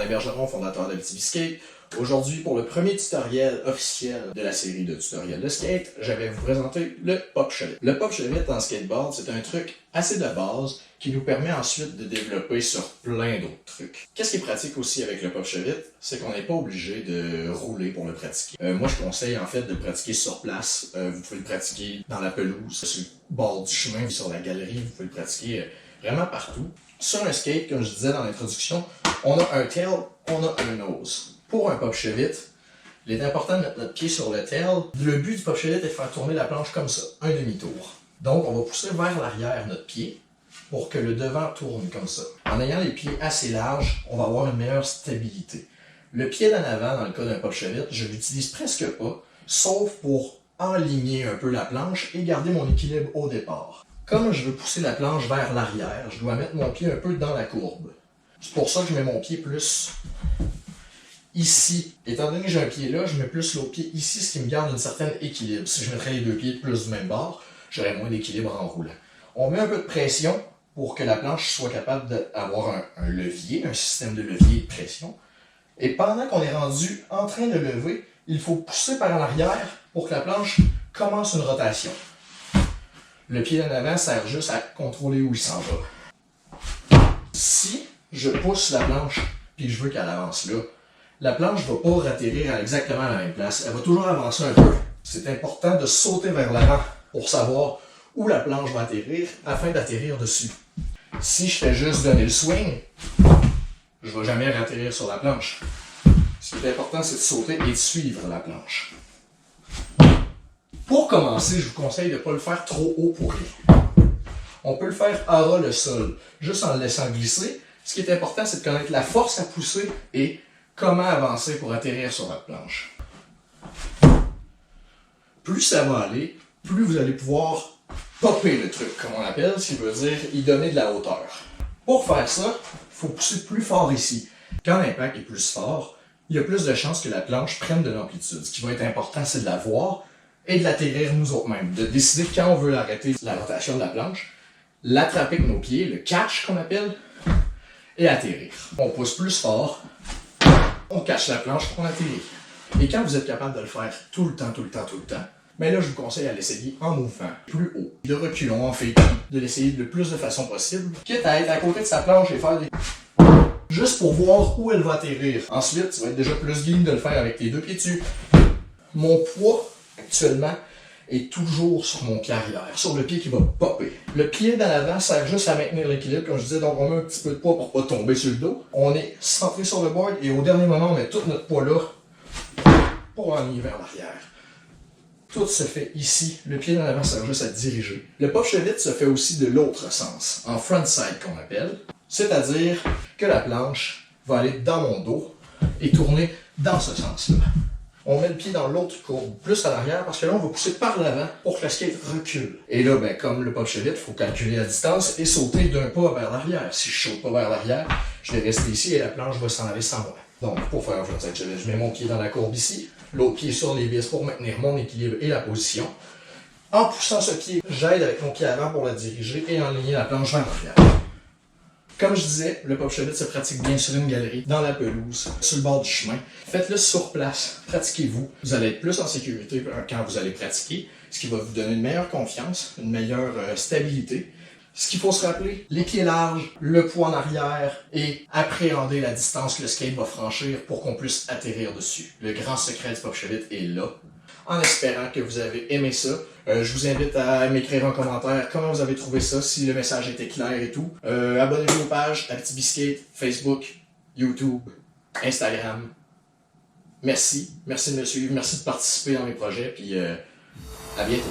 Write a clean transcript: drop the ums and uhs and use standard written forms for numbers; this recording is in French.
Alain Bergeron, fondateur d'Abitibi Skate. Aujourd'hui, pour le premier tutoriel officiel de la série de tutoriels de skate, je vais vous présenter le pop shove-it. Le pop shove-it en skateboard, c'est un truc assez de base qui nous permet ensuite de développer sur plein d'autres trucs. Qu'est-ce qui est pratique aussi avec le pop shove-it, c'est qu'on n'est pas obligé de rouler pour le pratiquer. Moi, je conseille en fait de le pratiquer sur place. Vous pouvez le pratiquer dans la pelouse, sur le bord du chemin, sur la galerie, vous pouvez le pratiquer vraiment partout. Sur un skate, comme je disais dans l'introduction, on a un tail, on a un nose. Pour un pop shove-it, il est important de mettre notre pied sur le tail. Le but du pop shove-it est de faire tourner la planche comme ça, un demi-tour. Donc, on va pousser vers l'arrière notre pied pour que le devant tourne comme ça. En ayant les pieds assez larges, on va avoir une meilleure stabilité. Le pied d'en avant, dans le cas d'un pop shove-it, je l'utilise presque pas, sauf pour enligner un peu la planche et garder mon équilibre au départ. Comme je veux pousser la planche vers l'arrière, je dois mettre mon pied un peu dans la courbe. C'est pour ça que je mets mon pied plus ici. Étant donné que j'ai un pied là, je mets plus l'autre pied ici, ce qui me garde un certain équilibre. Si je mettrais les deux pieds plus du même bord, j'aurais moins d'équilibre en roulant. On met un peu de pression pour que la planche soit capable d'avoir un levier, un système de levier et de pression. Et pendant qu'on est rendu en train de lever, il faut pousser par en arrière pour que la planche commence une rotation. Le pied d'en avant sert juste à contrôler où il s'en va. Si je pousse la planche et je veux qu'elle avance là, la planche ne va pas atterrir à exactement la même place. Elle va toujours avancer un peu. C'est important de sauter vers l'avant pour savoir où la planche va atterrir afin d'atterrir dessus. Si je fais juste donner le swing, je ne vais jamais atterrir sur la planche. Ce qui est important, c'est de sauter et de suivre la planche. Pour commencer, je vous conseille de ne pas le faire trop haut pour rien. On peut le faire à ras le sol, juste en le laissant glisser. Ce qui est important, c'est de connaître la force à pousser et comment avancer pour atterrir sur votre planche. Plus ça va aller, plus vous allez pouvoir popper le truc, comme on l'appelle, ce qui veut dire y donner de la hauteur. Pour faire ça, il faut pousser plus fort ici. Quand l'impact est plus fort, il y a plus de chances que la planche prenne de l'amplitude. Ce qui va être important, c'est de la voir et de l'atterrir nous autres mêmes. De décider quand on veut arrêter la rotation de la planche, l'attraper avec nos pieds, le catch qu'on appelle, et atterrir. On pousse plus fort, on cache la planche pour atterrir. Et quand vous êtes capable de le faire tout le temps, mais là je vous conseille à l'essayer en mouvement, plus haut, de reculons, en fait, de l'essayer le plus de façon possible, quitte à être à côté de sa planche et faire des... juste pour voir où elle va atterrir. Ensuite, tu vas être déjà plus game de le faire avec tes deux pieds dessus. Mon poids, actuellement, est toujours sur mon pied arrière, sur le pied qui va popper. Le pied dans l'avant sert juste à maintenir l'équilibre, comme je disais, donc on met un petit peu de poids pour pas tomber sur le dos. On est centré sur le board et au dernier moment, on met tout notre poids là pour enligner vers l'arrière. Tout se fait ici, le pied dans l'avant sert juste à diriger. Le pop shove-it se fait aussi de l'autre sens, en frontside qu'on appelle, c'est-à-dire que la planche va aller dans mon dos et tourner dans ce sens-là. On met le pied dans l'autre courbe, plus à l'arrière, parce que là, on va pousser par l'avant pour que la skate recule. Et là, ben, comme le pop shove-it, il faut calculer la distance et sauter d'un pas vers l'arrière. Si je saute pas vers l'arrière, je vais rester ici et la planche va s'en aller sans moi. Donc, pour faire un frontside shove-it, je mets mon pied dans la courbe ici, l'autre pied sur les vis pour maintenir mon équilibre et la position. En poussant ce pied, j'aide avec mon pied avant pour la diriger et enligner la planche vers l'arrière. Comme je disais, le pop shove-it se pratique bien sur une galerie, dans la pelouse, sur le bord du chemin. Faites-le sur place, pratiquez-vous. Vous allez être plus en sécurité quand vous allez pratiquer, ce qui va vous donner une meilleure confiance, une meilleure stabilité. Ce qu'il faut se rappeler, les pieds larges, le poids en arrière et appréhender la distance que le skate va franchir pour qu'on puisse atterrir dessus. Le grand secret du pop shove-it est là. En espérant que vous avez aimé ça, je vous invite à m'écrire en commentaire comment vous avez trouvé ça, si le message était clair et tout. Abonnez-vous aux pages Abitibi Skate, Facebook, YouTube, Instagram. Merci de me suivre, merci de participer dans mes projets, puis à bientôt.